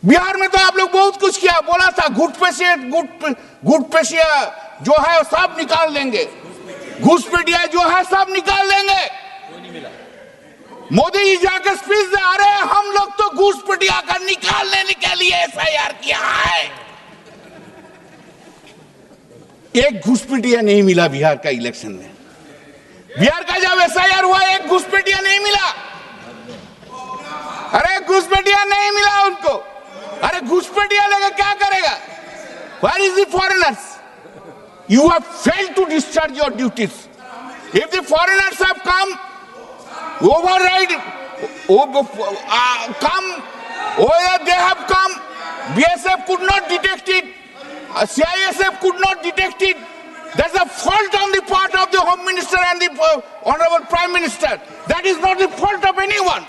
बिहार में तो आप लोग बहुत कुछ किया, बोला था घुसपैठिया जो है सब निकाल देंगे, घुसपैठिया जो है सब निकाल देंगे। मोदी जी जाकर स्पीच दे, अरे हम लोग तो घुसपैठिया का निकालने के लिए एफआईआर किया है। एक घुसपैठिया नहीं मिला बिहार का इलेक्शन में। बिहार का जब एफआईआर हुआ एक घुसपैठिया नहीं मिला। अरे घुसपैठिया नहीं मिला उनको। अरे घुसपैठिया लेकर क्या करेगा? Where is the foreigners? You have failed to discharge your duties. If the foreigners have come, override, come, whether they have come, BSF could not detect it, CISF could not detect it. That's a fault on the part of the Home Minister and the Honorable Prime Minister. That is not the fault of anyone.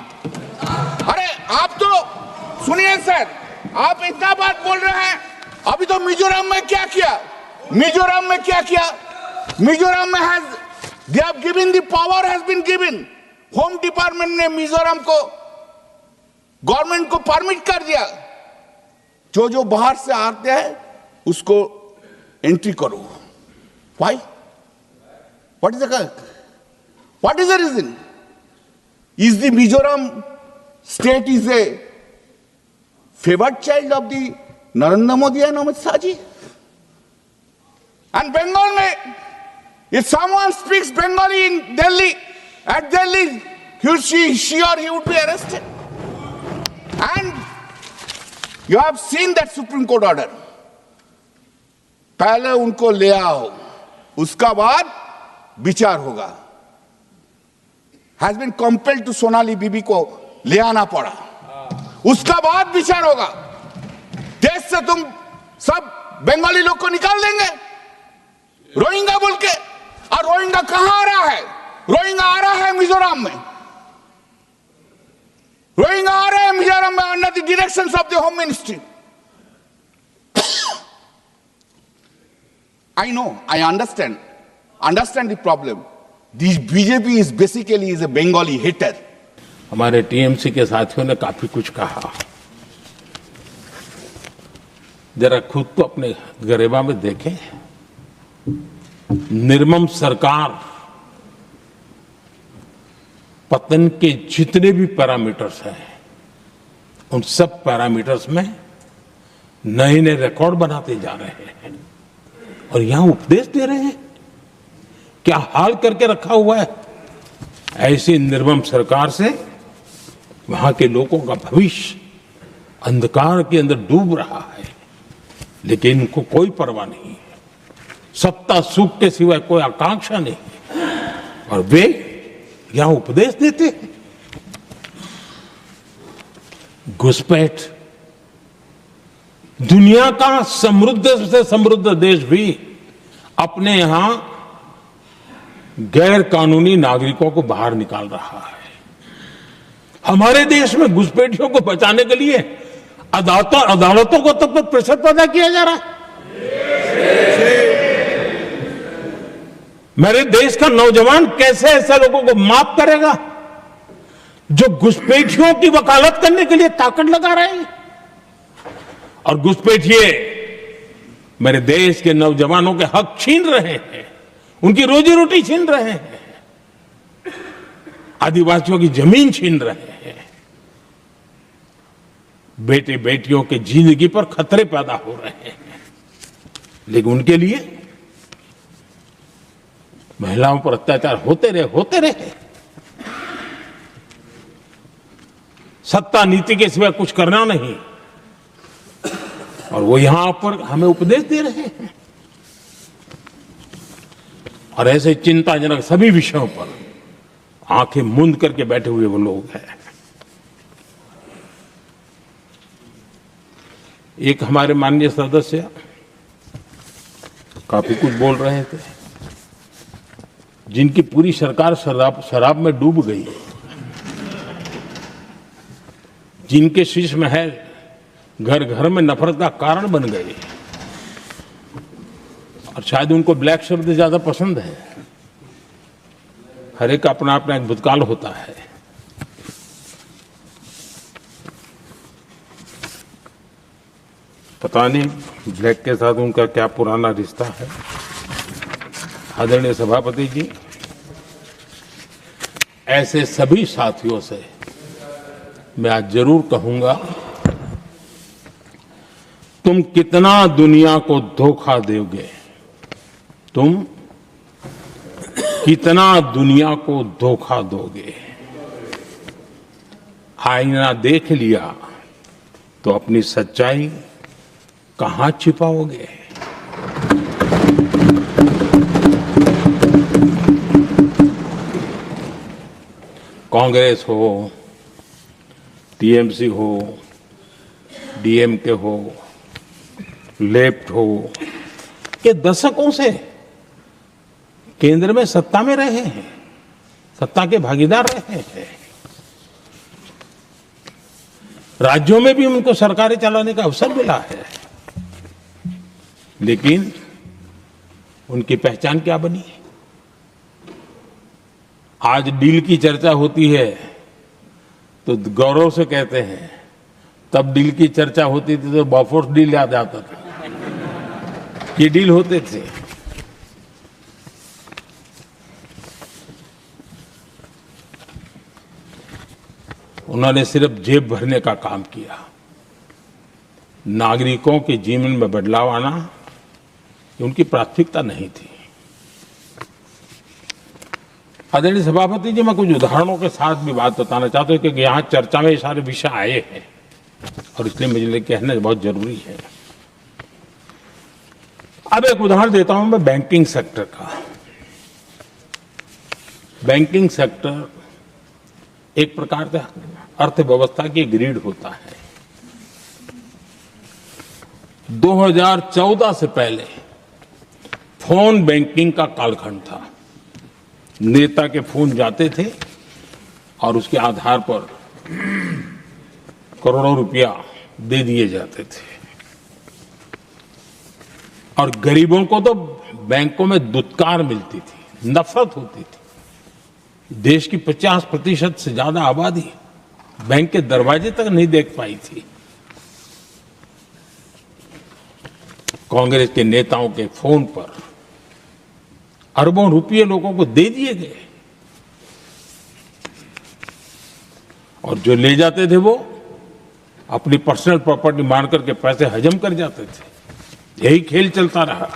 अरे आप तो सुनिए sir, आप इतना बात बोल रहे हैं, अभी तो मिजोरम में क्या किया? मिजोरम में क्या किया? मिजोरम में they have given, the power has been given. Home department ने मिजोरम को, गवर्नमेंट को परमिट कर दिया, जो बाहर से आते हैं उसको एंट्री करो। Why? What is the reason? Is the Mizoram state is a favored child of the Narendra Modi and Amit Shah ji? And Bengal mein, if someone speaks Bengali in Delhi, at Delhi, she or he would be arrested. And you have seen that Supreme Court order. पहले उनको ले आओ, उसका बाद विचार होगा। Has been compelled to Sonali बीबी को ले आना पड़ा, उसका बाद विचार होगा। देश से तुम सब बंगाली लोग को निकाल देंगे रोहिंग्या बोल के। और रोहिंग्या कहां आ रहा है? रोहिंग्या आ रहा है मिजोरम में। रोहिंग्या आ रहे हैं मिजोरम में under the directions of the home ministry. I know, I understand the problem. This BJP is basically a Bengali hater. हमारे टीएमसी के साथियों ने काफी कुछ कहा। जरा खुद को अपने गरेबा में देखें। निर्मम सरकार पतन के जितने भी पैरामीटर्स हैं, उन सब पैरामीटर्स में नए नए रिकॉर्ड बनाते जा रहे हैं और यहां उपदेश दे रहे हैं। क्या हाल करके रखा हुआ है? ऐसी निर्मम सरकार से वहां के लोगों का भविष्य अंधकार के अंदर डूब रहा है, लेकिन इनको कोई परवाह नहीं है। सत्ता सुख के सिवाय कोई आकांक्षा नहीं है और वे यहां उपदेश देते हैं। घुसपैठ, दुनिया का समृद्ध से समृद्ध देश भी अपने यहां गैर कानूनी नागरिकों को बाहर निकाल रहा है। हमारे देश में घुसपैठियों को बचाने के लिए अदालतों को तब तक प्रेशर पैदा किया जा रहा है। मेरे देश का नौजवान कैसे ऐसे लोगों को माफ करेगा जो घुसपैठियों की वकालत करने के लिए ताकत लगा रहे हैं? और घुसपैठिए मेरे देश के नौजवानों के हक छीन रहे हैं, उनकी रोजी रोटी छीन रहे हैं, आदिवासियों की जमीन छीन रहे हैं। बेटे बेटियों के जिंदगी पर खतरे पैदा हो रहे हैं, लेकिन उनके लिए महिलाओं पर अत्याचार होते रहे। सत्ता नीति के सिवा कुछ करना नहीं, और वो यहां पर हमें उपदेश दे रहे हैं। और ऐसे चिंताजनक सभी विषयों पर आंखें मूंद करके बैठे हुए वो लोग हैं। एक हमारे माननीय सदस्य काफी कुछ बोल रहे थे, जिनकी पूरी सरकार शराब में डूब गई, जिनके शीश महल घर घर में नफरत का कारण बन गए, और शायद उनको ब्लैक शब्द ज्यादा पसंद है। हर एक अपना अपना एक भूतकाल होता है। पता नहीं ब्लैक के साथ उनका क्या पुराना रिश्ता है। आदरणीय सभापति जी, ऐसे सभी साथियों से मैं आज जरूर कहूंगा, तुम कितना दुनिया को धोखा दोगे, तुम कितना दुनिया को धोखा दोगे। आईना देख लिया तो अपनी सच्चाई कहां छिपाओगे। कांग्रेस हो, टीएमसी हो, डीएमके हो, लेफ्ट हो, ये दशकों से केंद्र में सत्ता में रहे हैं, सत्ता के भागीदार रहे हैं। राज्यों में भी उनको सरकारें चलाने का अवसर मिला है, लेकिन उनकी पहचान क्या बनी। आज डील की चर्चा होती है तो गौरव से कहते हैं, तब डील की चर्चा होती थी तो बॉफोर्स डील याद आता था। ये डील होते थे। उन्होंने सिर्फ जेब भरने का काम किया। नागरिकों के जीवन में बदलाव आना ये उनकी प्राथमिकता नहीं थी। आदरणीय सभापति जी, मैं कुछ उदाहरणों के साथ भी बात बताना चाहता हूं, क्योंकि यहां चर्चा में ये सारे विषय आए हैं और इसलिए मुझे कहना बहुत जरूरी है। अब एक उदाहरण देता हूं मैं बैंकिंग सेक्टर का। बैंकिंग सेक्टर एक प्रकार का अर्थव्यवस्था की ग्रिड होता है। 2014 से पहले फोन बैंकिंग का कालखंड था। नेता के फोन जाते थे और उसके आधार पर करोड़ों रुपया दे दिए जाते थे, और गरीबों को तो बैंकों में दुत्कार मिलती थी, नफरत होती थी। देश की 50% से ज्यादा आबादी बैंक के दरवाजे तक नहीं देख पाई थी। कांग्रेस के नेताओं के फोन पर अरबों रुपये लोगों को दे दिए गए, और जो ले जाते थे वो अपनी पर्सनल प्रॉपर्टी मान करके पैसे हजम कर जाते थे। यही खेल चलता रहा।